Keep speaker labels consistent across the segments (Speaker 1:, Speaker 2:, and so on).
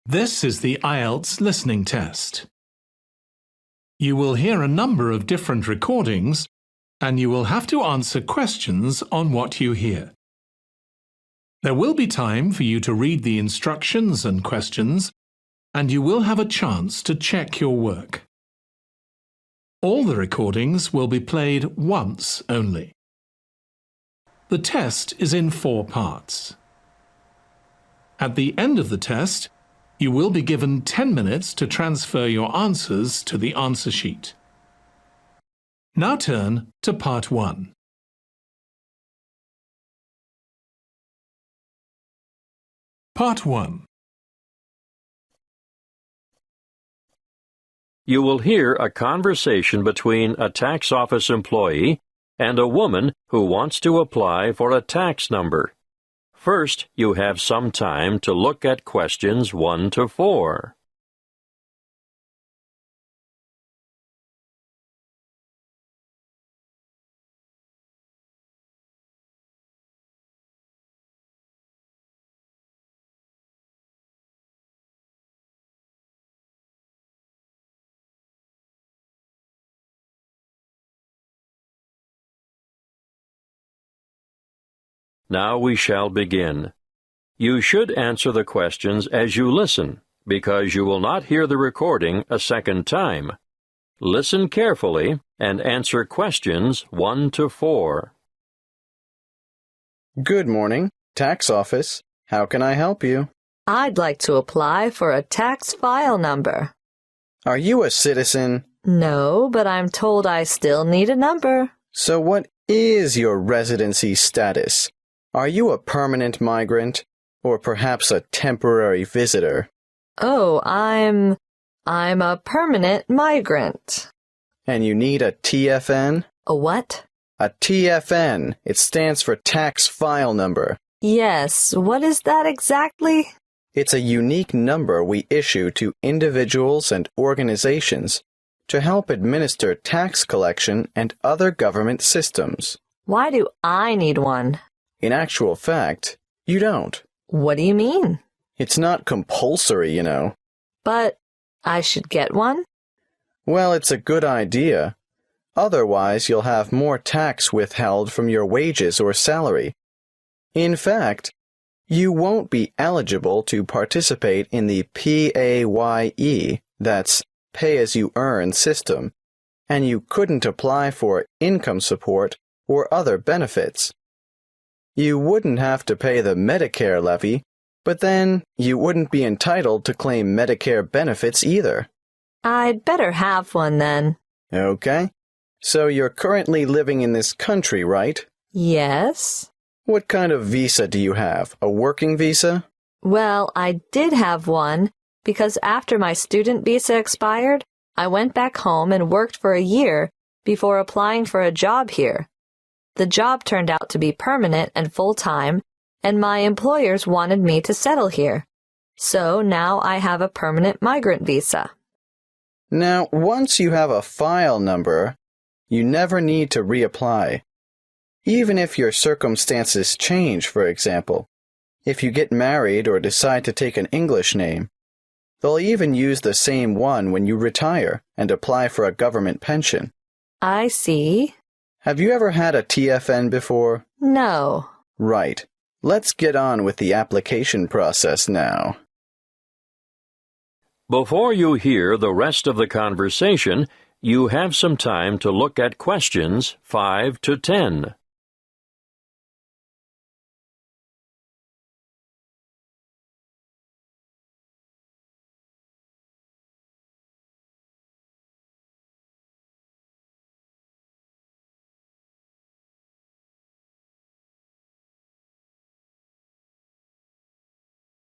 Speaker 1: This is the IELTS listening test. You will hear a number of different recordings, and you will have to answer questions on what you hear. There will be time for you to read the instructions and questions, and you will have a chance to check your work. All the recordings will be played once only. The test is in 4 parts. At the end of the test, you will be given 10 minutes to transfer your answers to the answer sheet. Now turn to Part 1. Part 1.
Speaker 2: You will hear a conversation between a tax office employee and a woman who wants to apply for a tax number. First, you have some time to look at questions 1 to 4. Now we shall begin. You should answer the questions as you listen, because you will not hear the recording a second time. Listen carefully and answer questions 1 to 4.
Speaker 3: Good morning, tax office. How can I help you?
Speaker 4: I'd like to apply for a tax file number.
Speaker 3: Are you a citizen?
Speaker 4: No, but I'm told I still need a number.
Speaker 3: So what is your residency status? Are you a permanent migrant, or perhaps a temporary visitor?
Speaker 4: Oh, I'm a permanent migrant.
Speaker 3: And you need a TFN?
Speaker 4: A what?
Speaker 3: A TFN. It stands for tax file number.
Speaker 4: Yes, what is that exactly?
Speaker 3: It's a unique number we issue to individuals and organizations to help administer tax collection and other government systems.
Speaker 4: Why do I need one?
Speaker 3: In actual fact, you don't.
Speaker 4: What do you mean?
Speaker 3: It's not compulsory, you know.
Speaker 4: But I should get one?
Speaker 3: Well, it's a good idea. Otherwise, you'll have more tax withheld from your wages or salary. In fact, you won't be eligible to participate in the PAYE, that's pay-as-you-earn system, and you couldn't apply for income support or other benefits. You wouldn't have to pay the Medicare levy, but then you wouldn't be entitled to claim Medicare benefits either.
Speaker 4: I'd better have one then.
Speaker 3: Okay. So you're currently living in this country, right?
Speaker 4: Yes.
Speaker 3: What kind of visa do you have? A working visa?
Speaker 4: Well, I did have one because after my student visa expired, I went back home and worked for a year before applying for a job here. The job turned out to be permanent and full-time, and my employers wanted me to settle here. So now I have a permanent migrant visa.
Speaker 3: Now, once you have a file number, you never need to reapply. Even if your circumstances change, for example, if you get married or decide to take an English name, they'll even use the same one when you retire and apply for a government pension.
Speaker 4: I see.
Speaker 3: Have you ever had a TFN before?
Speaker 4: No.
Speaker 3: Right. Let's get on with the application process now.
Speaker 2: Before you hear the rest of the conversation, you have some time to look at questions 5 to 10.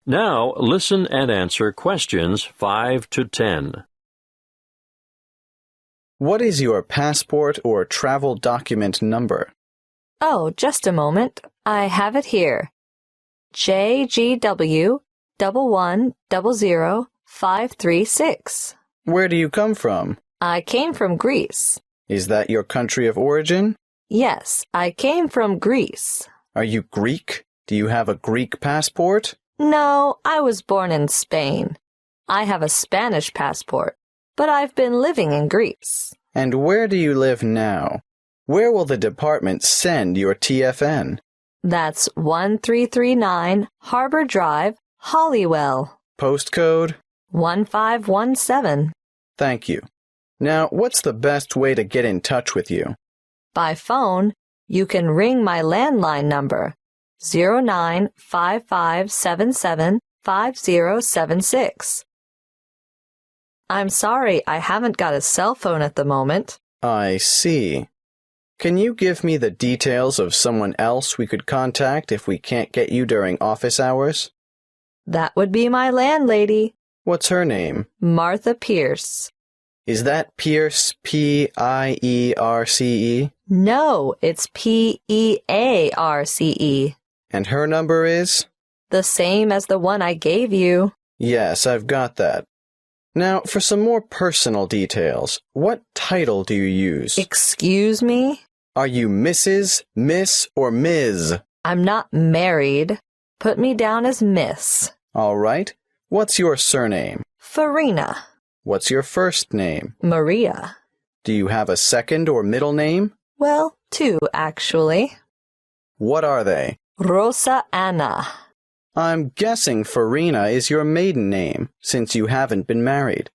Speaker 2: Now listen and answer questions 5 to 10.
Speaker 3: What is your passport or travel document number?
Speaker 4: Oh, just a moment. I have it here. JGW 1100536.
Speaker 3: Where do you come from?
Speaker 4: I came from Greece.
Speaker 3: Is that your country of origin?
Speaker 4: Yes, I came from Greece.
Speaker 3: Are you Greek? Do you have a Greek passport?
Speaker 4: No, I was born in Spain. I have a Spanish passport, but I've been living in Greece.
Speaker 3: And where do you live now? Where will the department send your TFN?
Speaker 4: That's 1339 Harbor Drive, Holywell.
Speaker 3: Postcode?
Speaker 4: 1517.
Speaker 3: Thank you. Now, what's the best way to get in touch with you?
Speaker 4: By phone, you can ring my landline number, 0955775076. I'm sorry, I haven't got a cell phone at the moment.
Speaker 3: I see. Can you give me the details of someone else we could contact if we can't get you during office hours?
Speaker 4: That would be my landlady,
Speaker 3: What's her name?
Speaker 4: Martha Pierce.
Speaker 3: Is that Pierce, Pierce?
Speaker 4: No, it's Pearce.
Speaker 3: And her number is?
Speaker 4: The same as the one I gave you.
Speaker 3: Yes, I've got that. Now, for some more personal details, what title do you use?
Speaker 4: Excuse me?
Speaker 3: Are you Mrs., Miss, or Ms.?
Speaker 4: I'm not married. Put me down as Miss.
Speaker 3: All right. What's your surname?
Speaker 4: Farina.
Speaker 3: What's your first name?
Speaker 4: Maria.
Speaker 3: Do you have a second or middle name?
Speaker 4: Well, two, actually.
Speaker 3: What are they?
Speaker 4: Rosa Anna.
Speaker 3: I'm guessing Farina is your maiden name, since you haven't been married.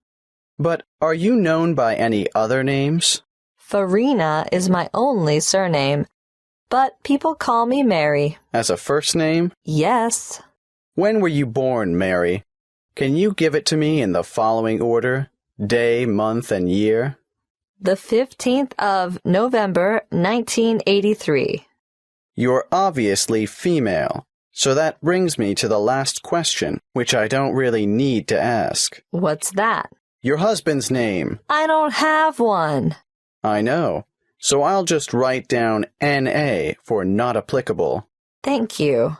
Speaker 3: But are you known by any other names?
Speaker 4: Farina is my only surname, but people call me Mary.
Speaker 3: As a first name?
Speaker 4: Yes.
Speaker 3: When were you born, Mary? Can you give it to me in the following order? Day, month, and year?
Speaker 4: The 15th of November, 1983.
Speaker 3: You're obviously female, so that brings me to the last question, which I don't really need to ask.
Speaker 4: What's that?
Speaker 3: Your husband's name.
Speaker 4: I don't have one.
Speaker 3: I know, so I'll just write down N.A. for not applicable.
Speaker 4: Thank you.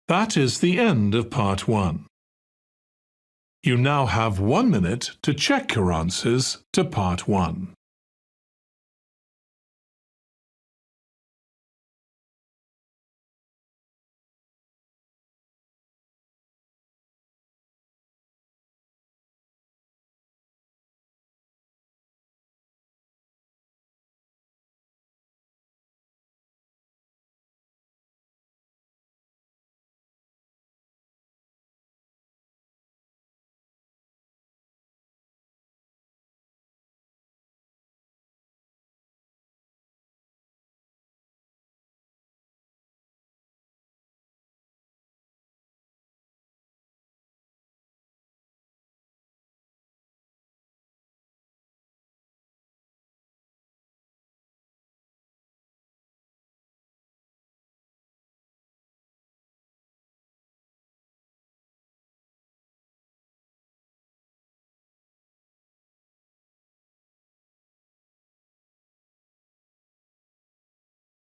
Speaker 1: That is the end of Part 1. You now have 1 minute to check your answers to Part 1.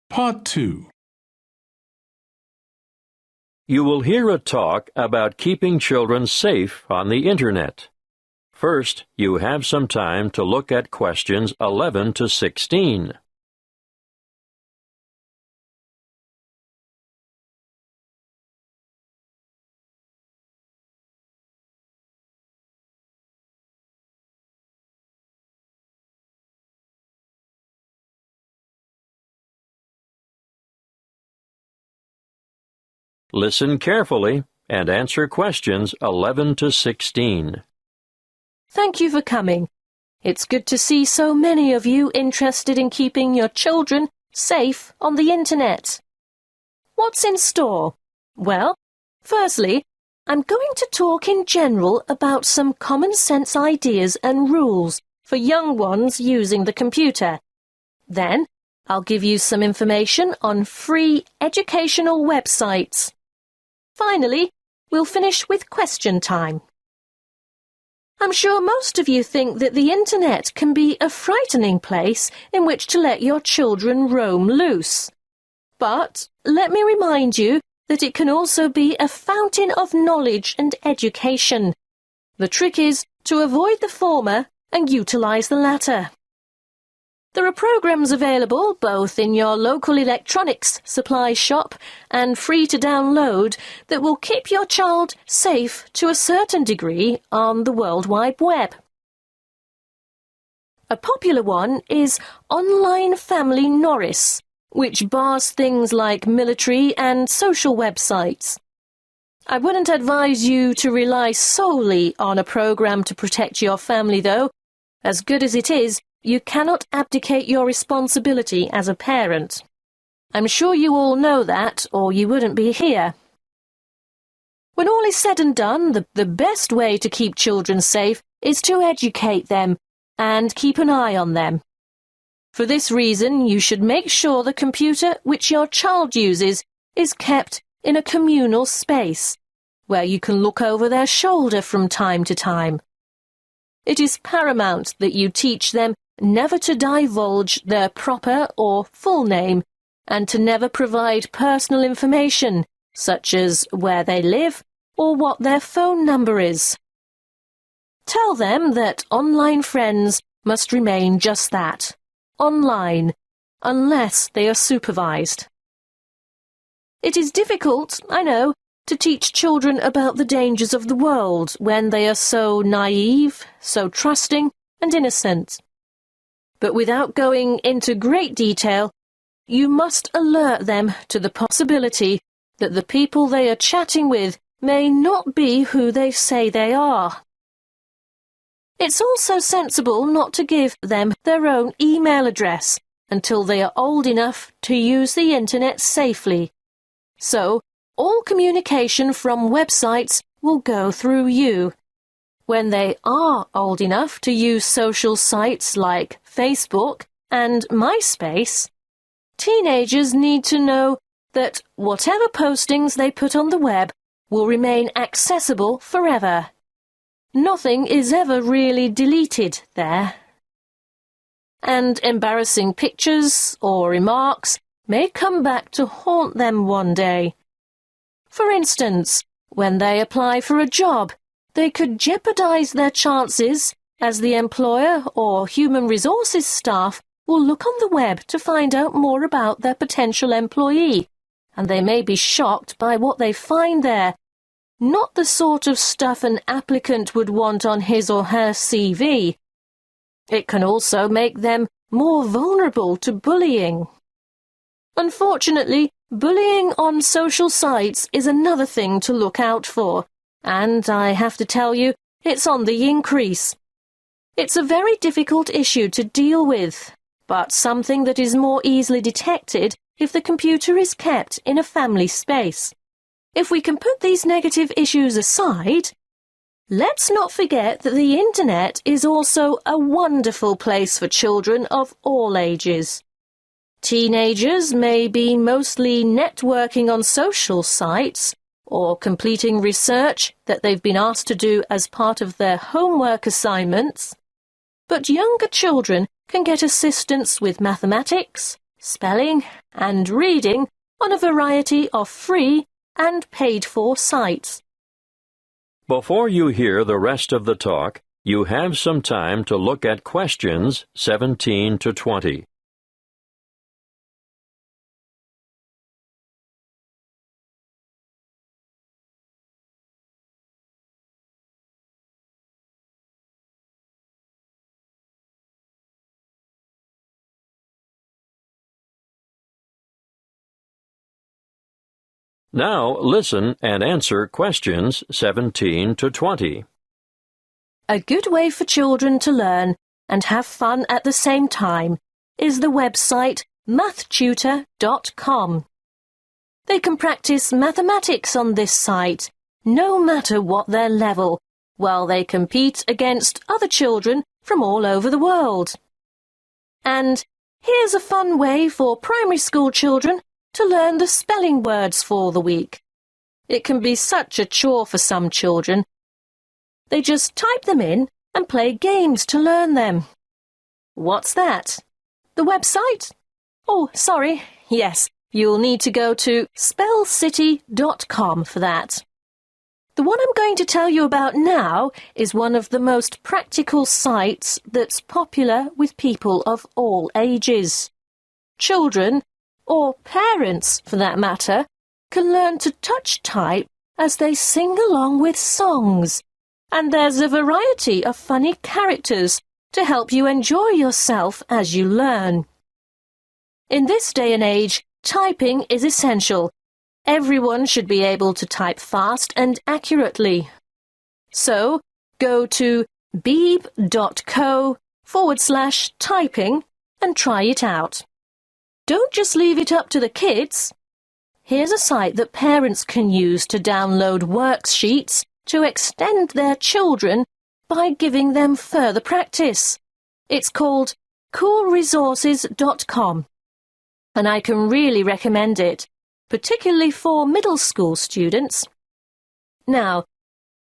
Speaker 1: Part 2.
Speaker 2: You will hear a talk about keeping children safe on the Internet. First, you have some time to look at questions 11 to 16. Listen carefully and answer questions 11 to 16.
Speaker 5: Thank you for coming. It's good to see so many of you interested in keeping your children safe on the Internet. What's in store? Well, firstly, I'm going to talk in general about some common sense ideas and rules for young ones using the computer. Then, I'll give you some information on free educational websites. Finally, we'll finish with question time. I'm sure most of you think that the Internet can be a frightening place in which to let your children roam loose. But let me remind you that it can also be a fountain of knowledge and education. The trick is to avoid the former and utilize the latter. There are programs available both in your local electronics supply shop and free to download that will keep your child safe to a certain degree on the World Wide Web. A popular one is Online Family Norris, which bars things like military and social websites. I wouldn't advise you to rely solely on a program to protect your family, though. As good as it is, you cannot abdicate your responsibility as a parent. I'm sure you all know that, or you wouldn't be here. When all is said and done, the best way to keep children safe is to educate them and keep an eye on them. For this reason, you should make sure the computer which your child uses is kept in a communal space, where you can look over their shoulder from time to time. It is paramount that you teach them never to divulge their proper or full name, and to never provide personal information, such as where they live or what their phone number is. Tell them that online friends must remain just that, online, unless they are supervised. It is difficult, I know, to teach children about the dangers of the world when they are so naive, so trusting and innocent. But without going into great detail, you must alert them to the possibility that the people they are chatting with may not be who they say they are. It's also sensible not to give them their own email address until they are old enough to use the internet safely. So, all communication from websites will go through you. When they are old enough to use social sites like Facebook and MySpace, teenagers need to know that whatever postings they put on the web will remain accessible forever. Nothing is ever really deleted there. And embarrassing pictures or remarks may come back to haunt them one day. For instance, when they apply for a job, they could jeopardize their chances, as the employer or human resources staff will look on the web to find out more about their potential employee, and they may be shocked by what they find there, not the sort of stuff an applicant would want on his or her CV. It can also make them more vulnerable to bullying. Unfortunately, bullying on social sites is another thing to look out for, and I have to tell you, it's on the increase. It's a very difficult issue to deal with, but something that is more easily detected if the computer is kept in a family space. If we can put these negative issues aside, let's not forget that the internet is also a wonderful place for children of all ages. Teenagers may be mostly networking on social sites or completing research that they've been asked to do as part of their homework assignments, but younger children can get assistance with mathematics, spelling, and reading on a variety of free and paid-for sites.
Speaker 2: Before you hear the rest of the talk, you have some time to look at questions 17 to 20. Now listen and answer questions 17 to 20.
Speaker 5: A good way for children to learn and have fun at the same time is the website mathtutor.com. They can practice mathematics on this site, no matter what their level, while they compete against other children from all over the world. And here's a fun way for primary school children to learn the spelling words for the week. It can be such a chore for some children. They just type them in and play games to learn them. What's that? The website? Oh, sorry. Yes, you'll need to go to spellcity.com for that. The one I'm going to tell you about now is one of the most practical sites that's popular with people of all ages. Children, or parents for that matter, can learn to touch type as they sing along with songs. And there's a variety of funny characters to help you enjoy yourself as you learn. In this day and age, typing is essential. Everyone should be able to type fast and accurately. So, go to beeb.co/typing and try it out. Don't just leave it up to the kids. Here's a site that parents can use to download worksheets to extend their children by giving them further practice. It's called coolresources.com, and I can really recommend it, particularly for middle school students. Now,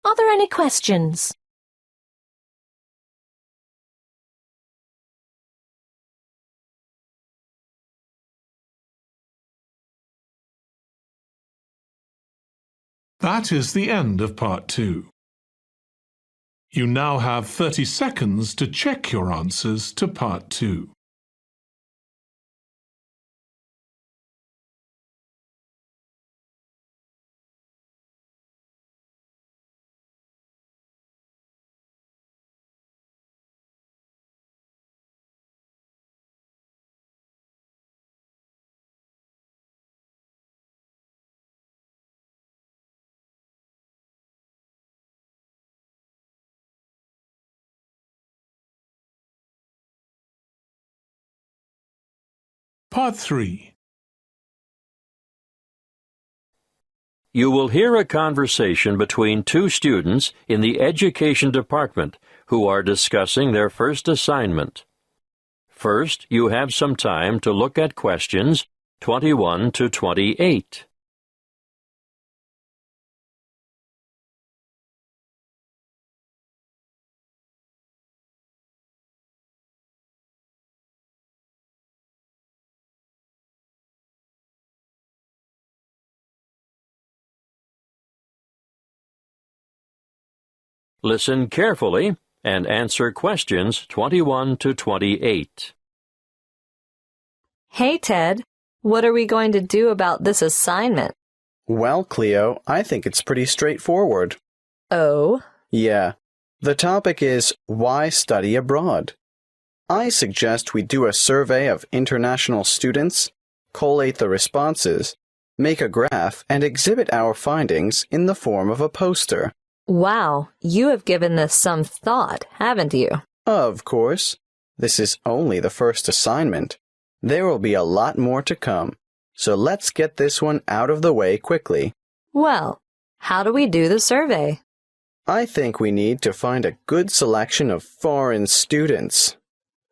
Speaker 5: are there any questions?
Speaker 1: That is the end of Part 2. You now have 30 seconds to check your answers to Part 2. Part 3.
Speaker 2: You will hear a conversation between two students in the education department who are discussing their first assignment. First, you have some time to look at questions 21 to 28. Listen carefully and answer questions 21 to 28.
Speaker 4: Hey, Ted, what are we going to do about this assignment?
Speaker 3: Well, Cleo, I think it's pretty straightforward.
Speaker 4: Oh?
Speaker 3: Yeah. The topic is why study abroad? I suggest we do a survey of international students, collate the responses, make a graph, and exhibit our findings in the form of a poster.
Speaker 4: Wow, you have given this some thought, haven't you?
Speaker 3: Of course. This is only the first assignment. There will be a lot more to come, so let's get this one out of the way quickly.
Speaker 4: Well, how do we do the survey?
Speaker 3: I think we need to find a good selection of foreign students.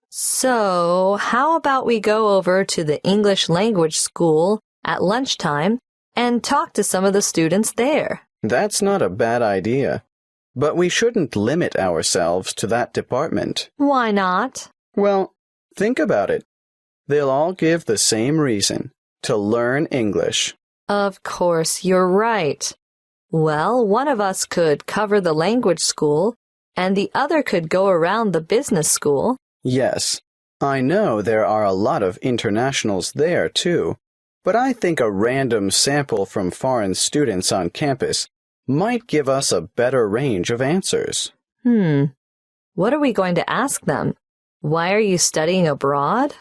Speaker 4: So, how about we go over to the English language school at lunchtime and talk to some of the students there?
Speaker 3: That's not a bad idea, but we shouldn't limit ourselves to that department.
Speaker 4: Why not?
Speaker 3: Well, think about it. They'll all give the same reason, to learn English.
Speaker 4: Of course, you're right. Well, one of us could cover the language school, and the other could go around the business school.
Speaker 3: Yes, I know there are a lot of internationals there, too. But I think a random sample from foreign students on campus might give us a better range of answers.
Speaker 4: What are we going to ask them? Why are you studying abroad?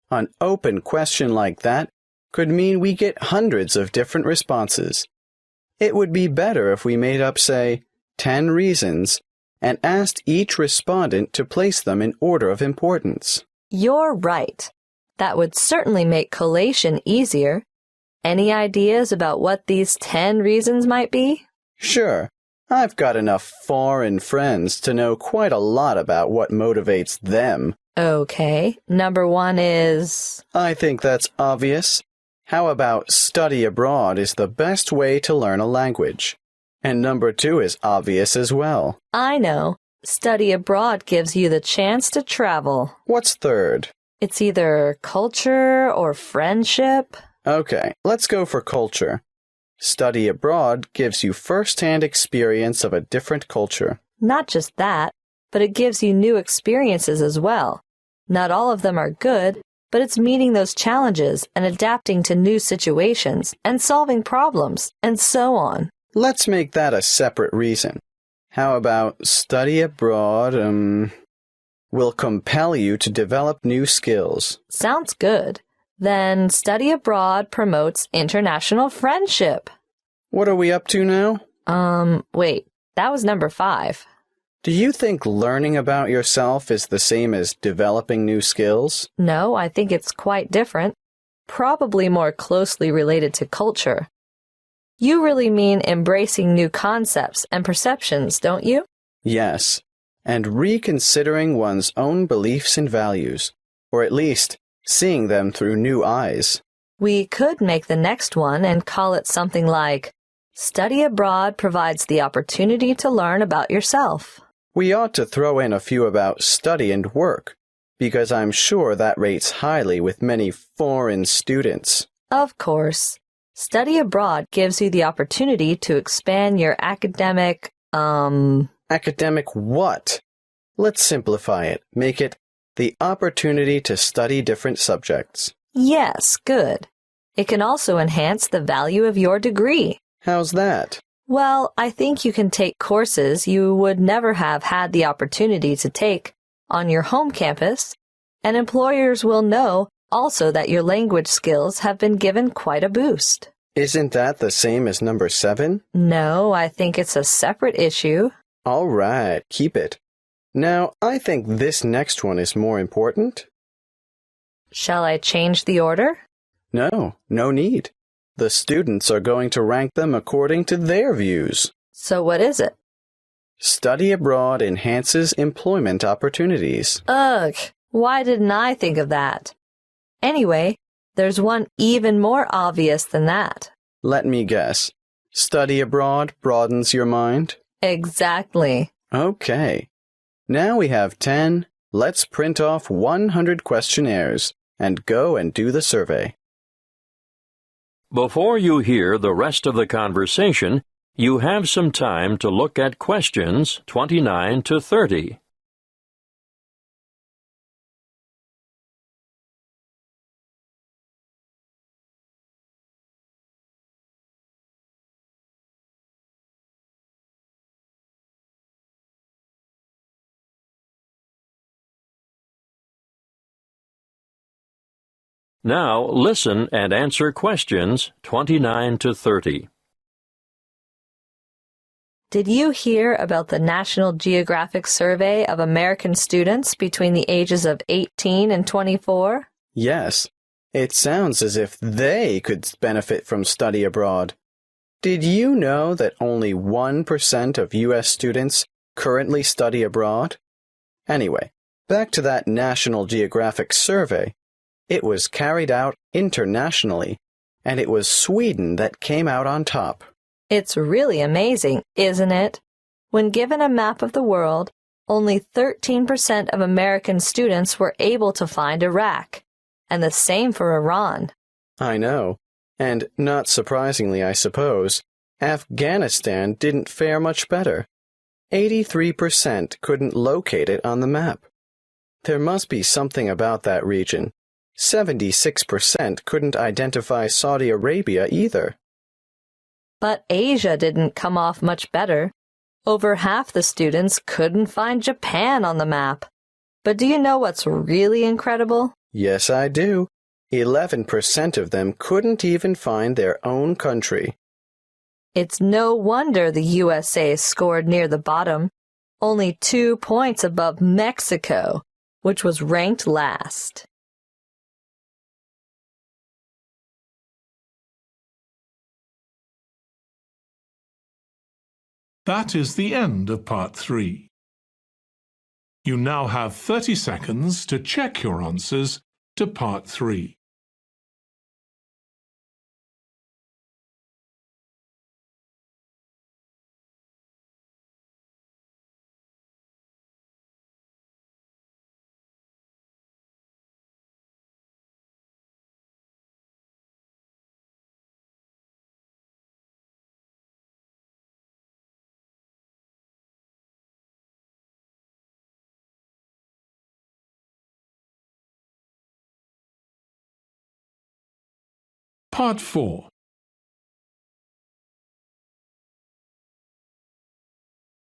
Speaker 3: An open question like that could mean we get hundreds of different responses. It would be better if we made up, say, 10 reasons and asked each respondent to place them in order of importance.
Speaker 4: You're right. That would certainly make collation easier. Any ideas about what these 10 reasons might be?
Speaker 3: Sure. I've got enough foreign friends to know quite a lot about what motivates them.
Speaker 4: Okay. Number 1 is...
Speaker 3: I think that's obvious. How about study abroad is the best way to learn a language? And number 2 is obvious as well.
Speaker 4: I know. Study abroad gives you the chance to travel.
Speaker 3: What's third?
Speaker 4: It's either culture or friendship.
Speaker 3: Okay, let's go for culture. Study abroad gives you first-hand experience of a different culture.
Speaker 4: Not just that, but it gives you new experiences as well. Not all of them are good, but it's meeting those challenges and adapting to new situations and solving problems and so on.
Speaker 3: Let's make that a separate reason. How about study abroad, will compel you to develop new skills?
Speaker 4: Sounds good. Then study abroad promotes international friendship.
Speaker 3: What are we up to now?
Speaker 4: Wait, that was number 5.
Speaker 3: Do you think learning about yourself is the same as developing new skills?
Speaker 4: No, I think it's quite different. Probably more closely related to culture. You really mean embracing new concepts and perceptions, don't you?
Speaker 3: Yes, and reconsidering one's own beliefs and values, or at least seeing them through new eyes.
Speaker 4: We could make the next one and call it something like, Study abroad provides the opportunity to learn about yourself.
Speaker 3: We ought to throw in a few about study and work, because I'm sure that rates highly with many foreign students.
Speaker 4: Of course. Study abroad gives you the opportunity to expand your academic,
Speaker 3: Academic what? Let's simplify it. Make it the opportunity to study different subjects.
Speaker 4: Yes, good. It can also enhance the value of your degree.
Speaker 3: How's that?
Speaker 4: Well, I think you can take courses you would never have had the opportunity to take on your home campus, and employers will know also that your language skills have been given quite a boost.
Speaker 3: Isn't that the same as number 7?
Speaker 4: No, I think it's a separate issue.
Speaker 3: All right, keep it. Now, I think this next one is more important.
Speaker 4: Shall I change the order?
Speaker 3: No need. The students are going to rank them according to their views.
Speaker 4: So what is it?
Speaker 3: Study abroad enhances employment opportunities.
Speaker 4: Ugh, why didn't I think of that? Anyway, there's one even more obvious than that.
Speaker 3: Let me guess. Study abroad broadens your mind?
Speaker 4: Exactly.
Speaker 3: Okay. Now we have 10. Let's print off 100 questionnaires and go and do the survey.
Speaker 2: Before you hear the rest of the conversation, you have some time to look at questions 29 to 30. Now listen and answer questions 29 to 30.
Speaker 4: Did you hear about the National Geographic survey of American students between the ages of 18 and 24?
Speaker 3: Yes. It sounds as if they could benefit from study abroad. Did you know that only 1% of U.S. students currently study abroad? Anyway, back to that National Geographic survey. It was carried out internationally, and it was Sweden that came out on top.
Speaker 4: It's really amazing, isn't it? When given a map of the world, only 13% of American students were able to find Iraq, and the same for Iran.
Speaker 3: I know, and not surprisingly, I suppose, Afghanistan didn't fare much better. 83% couldn't locate it on the map. There must be something about that region. 76% couldn't identify Saudi Arabia either.
Speaker 4: But Asia didn't come off much better. Over half the students couldn't find Japan on the map. But do you know what's really incredible?
Speaker 3: Yes, I do. 11% of them couldn't even find their own country.
Speaker 4: It's no wonder the USA scored near the bottom, only 2 points above Mexico, which was ranked last.
Speaker 1: That is the end of part 3. You now have 30 seconds to check your answers to part 3. Part 4.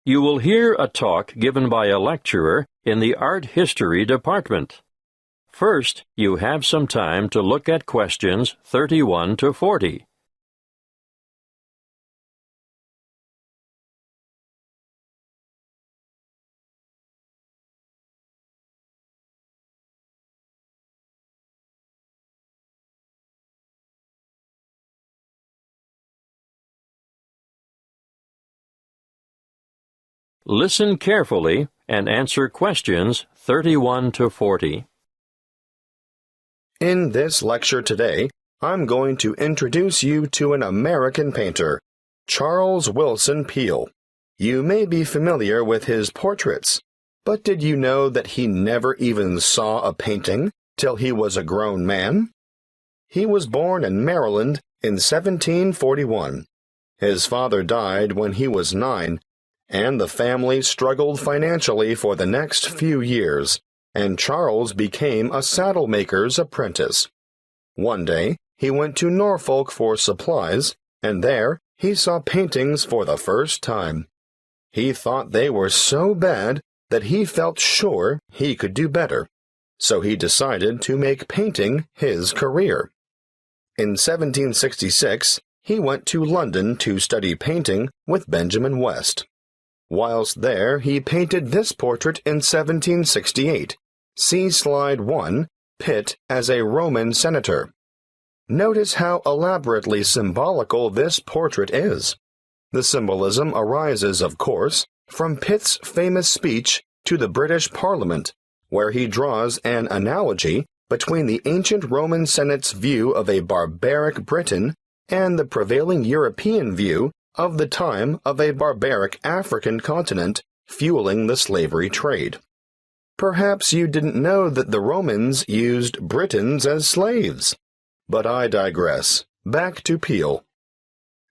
Speaker 2: You will hear a talk given by a lecturer in the art history department. First, you have some time to look at questions 31 to 40. Listen carefully and answer questions 31 to 40.
Speaker 6: In this lecture today, I'm going to introduce you to an American painter, Charles Willson Peale. You may be familiar with his portraits, but did you know that he never even saw a painting till he was a grown man? He was born in Maryland in 1741. His father died when he was 9, and the family struggled financially for the next few years, and Charles became a saddle maker's apprentice. One day, he went to Norfolk for supplies, and there he saw paintings for the first time. He thought they were so bad that he felt sure he could do better, so he decided to make painting his career. In 1766, he went to London to study painting with Benjamin West. Whilst there, he painted this portrait in 1768. See Slide 1, Pitt as a Roman senator. Notice how elaborately symbolical this portrait is. The symbolism arises, of course, from Pitt's famous speech to the British Parliament, where he draws an analogy between the ancient Roman Senate's view of a barbaric Britain and the prevailing European view of the time of a barbaric African continent fueling the slavery trade. Perhaps you didn't know that the Romans used Britons as slaves. But I digress. Back to Peale.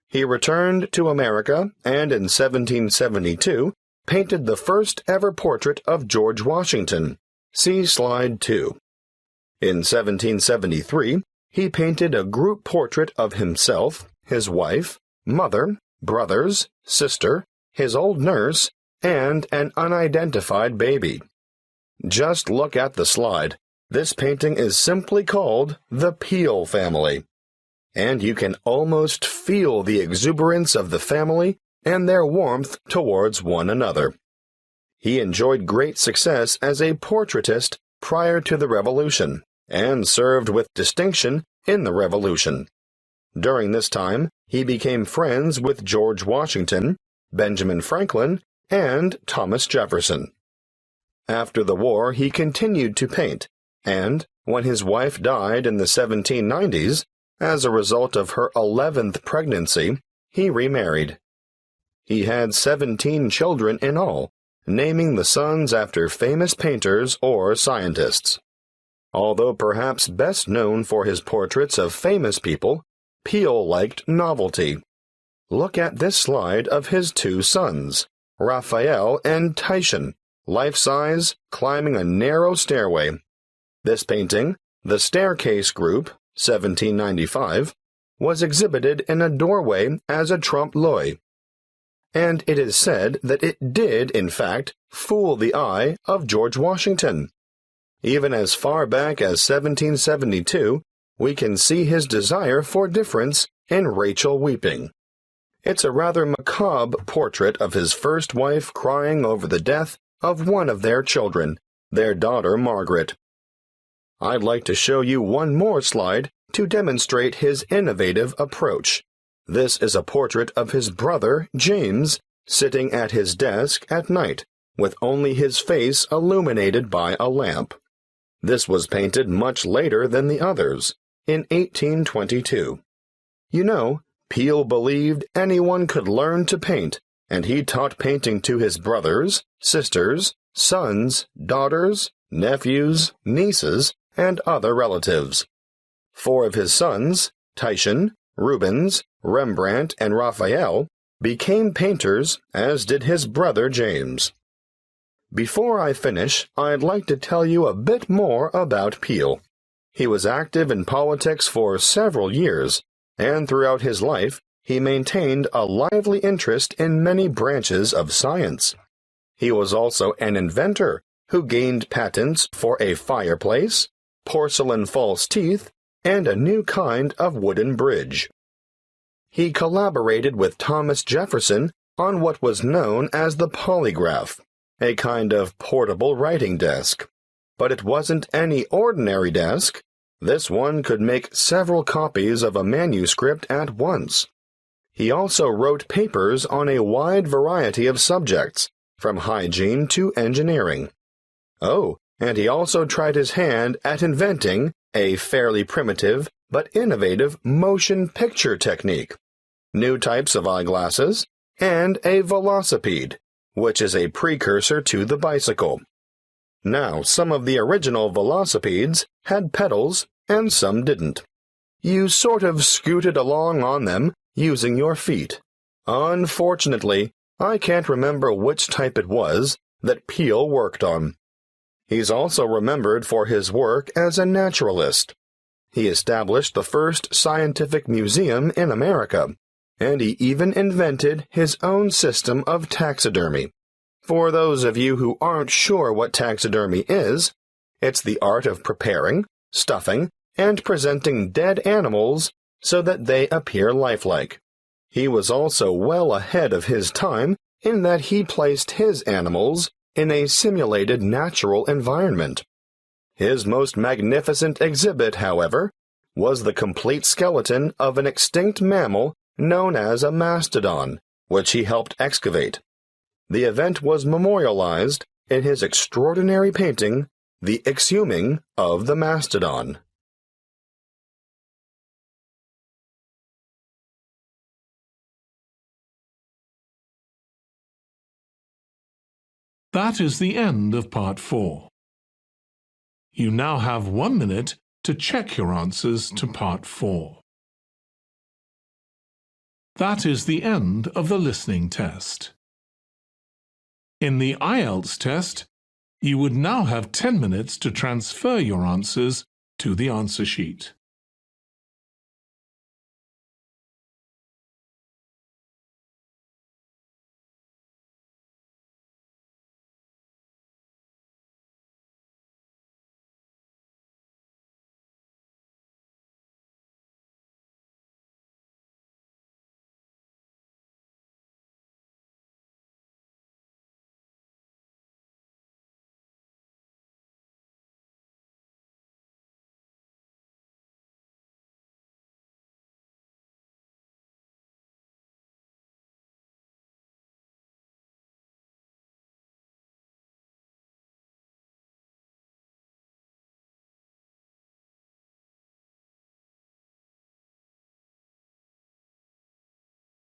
Speaker 6: He returned to America and in 1772 painted the first ever portrait of George Washington. See Slide 2. In 1773, he painted a group portrait of himself, his wife, mother, brothers, sister, his old nurse, and an unidentified baby. Just look at the slide. This painting is simply called The Peale Family, and you can almost feel the exuberance of the family and their warmth towards one another. He enjoyed great success as a portraitist prior to the Revolution, and served with distinction in the Revolution. During this time, he became friends with George Washington, Benjamin Franklin, and Thomas Jefferson. After the war, he continued to paint, and when his wife died in the 1790s, as a result of her 11th pregnancy, he remarried. He had 17 children in all, naming the sons after famous painters or scientists. Although perhaps best known for his portraits of famous people, Peale liked novelty. Look at this slide of his two sons, Raphael and Titian, life-size, climbing a narrow stairway. This painting, The Staircase Group, 1795, was exhibited in a doorway as a trompe-l'oeil. And it is said that it did, in fact, fool the eye of George Washington. Even as far back as 1772, we can see his desire for difference in Rachel weeping. It's a rather macabre portrait of his first wife crying over the death of one of their children, their daughter Margaret. I'd like to show you one more slide to demonstrate his innovative approach. This is a portrait of his brother, James, sitting at his desk at night, with only his face illuminated by a lamp. This was painted much later than the others, in 1822. You know, Peale believed anyone could learn to paint, and he taught painting to his brothers, sisters, sons, daughters, nephews, nieces, and other relatives. 4 of his sons, Titian, Rubens, Rembrandt, and Raphael, became painters, as did his brother James. Before I finish, I'd like to tell you a bit more about Peale. He was active in politics for several years, and throughout his life, he maintained a lively interest in many branches of science. He was also an inventor who gained patents for a fireplace, porcelain false teeth, and a new kind of wooden bridge. He collaborated with Thomas Jefferson on what was known as the polygraph, a kind of portable writing desk. But it wasn't any ordinary desk. This one could make several copies of a manuscript at once. He also wrote papers on a wide variety of subjects, from hygiene to engineering. Oh, and he also tried his hand at inventing a fairly primitive but innovative motion picture technique, new types of eyeglasses, and a velocipede, which is a precursor to the bicycle. Now, some of the original velocipedes had pedals and some didn't. You sort of scooted along on them using your feet. Unfortunately, I can't remember which type it was that Peale worked on. He's also remembered for his work as a naturalist. He established the first scientific museum in America, and he even invented his own system of taxidermy. For those of you who aren't sure what taxidermy is, it's the art of preparing, stuffing, and presenting dead animals so that they appear lifelike. He was also well ahead of his time in that he placed his animals in a simulated natural environment. His most magnificent exhibit, however, was the complete skeleton of an extinct mammal known as a mastodon, which he helped excavate. The event was memorialized in his extraordinary painting, The Exhuming of the Mastodon.
Speaker 1: That is the end of Part 4. You now have 1 minute to check your answers to Part 4. That is the end of the listening test. In the IELTS test, you would now have 10 minutes to transfer your answers to the answer sheet.